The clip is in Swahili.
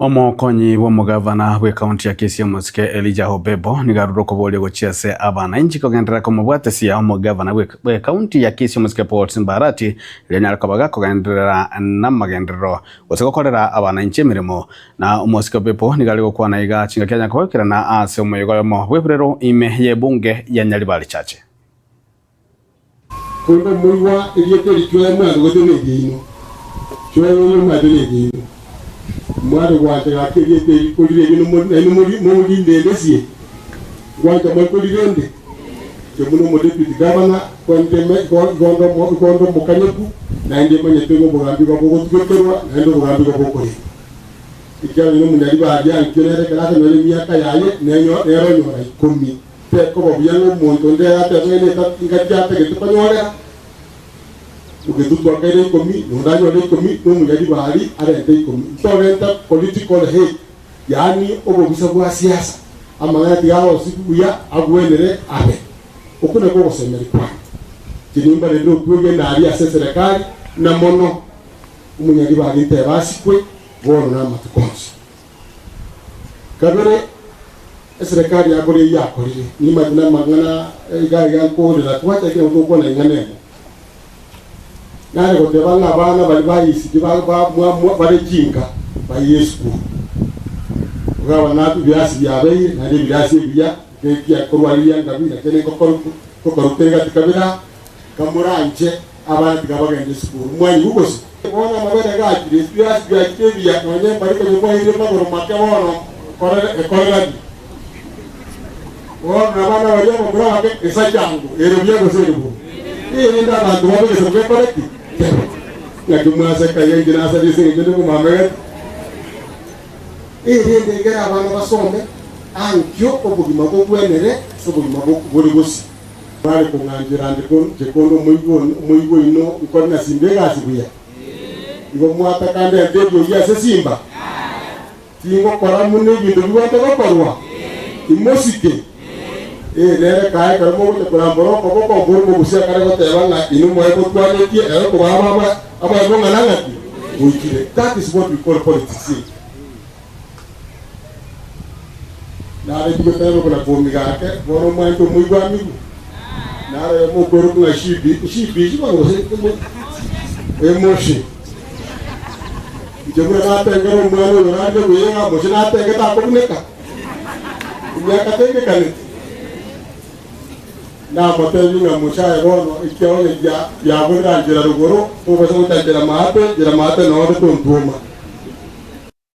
Omokonyi bw'omugavana bwe kaunti ya Kisii Musike Elijah Obebo nigaruroko bole gochiase abananchi kugendera kumubwatesia omugavana bwe kaunti ya Kisii Musike Paul Simbarati lenya kabaga kugendera namagendero gosegokorera abananchi emirimo na Musike Obebo nigariko kwana iga chinga Kenya kwekirana ase omuyogomo bweburero ime ye bunge ya Nyaribari chache kundo muiwa iliekeri twemwa godonegino twemwa madonegino mwari wate akiri te kulire no muri ndegesie wante makulirende ke muno mo deputy governor gondo mukanyeku na ndi manyetego mugambi kwa bogotukerwa na ndo mugambi kwa bokore ikali no munyali ba ya nkirere kala no le miaka yaye nenyo ero nyora ikomi te ko bobiyango muntu nde ate bene ka ngajate ke tupanyora ugetutu akere komi nundanyo le komi n'umunyari bahari arente komi torenta political hate yani obobisa bwa siasa amangati yawo sikuya agwenere abe okuna ko gosemeri kwa kinimba le ndo kwege na ali ase serikali na mono umunyari bahari nte basikwe bono na matukonsi kabere serikali yakore yakorire ni magana magana igari yanko de la twata ke ndo na ingane nane kote banga bana bali bayisi bali jinga bayesu ugawa natu byasi byabaye nane byasi bya ke korwaliya ngabira kene ko korutega tikabira kamuranje abana tikabagende sikuru mwanyi ugosi bona mabere gakire byasi bya kibya none bali ko nyuma ile magoro make bono korera bona bana bali mo bra ke esa jangu ero bya goseru ni nda bantu babe so ke koreki ya dumasa kaya jinasa dise ngene ko mamet rende gara bana basome ankyo obugima bwo bwenere so bugima bwo buri gusi bari ko nganjira ndiko jekondo muyigo ino ko na simbega asibuya ngo mwata kande ndebyo ya sesimba tingo kora munne bintu biwata bakorwa imosike nere kai karmo ko kuramboro ko burmo busia kare ko tebanga inu mo ko twale ki ko baba aba ngo nangati uikire. That is what we call politics. Na re bigotero ko na bomi gake bono mwanto muigwa amigo na re mo ko ru na shibi jiba ngose emotion jebura na tengero mwano na de buyenga mo na tenge ta ko neka ya katenge kane na moteli na mushaye bono ikione ya bura njira ruguru ko baso mutandira mahate no de tontuma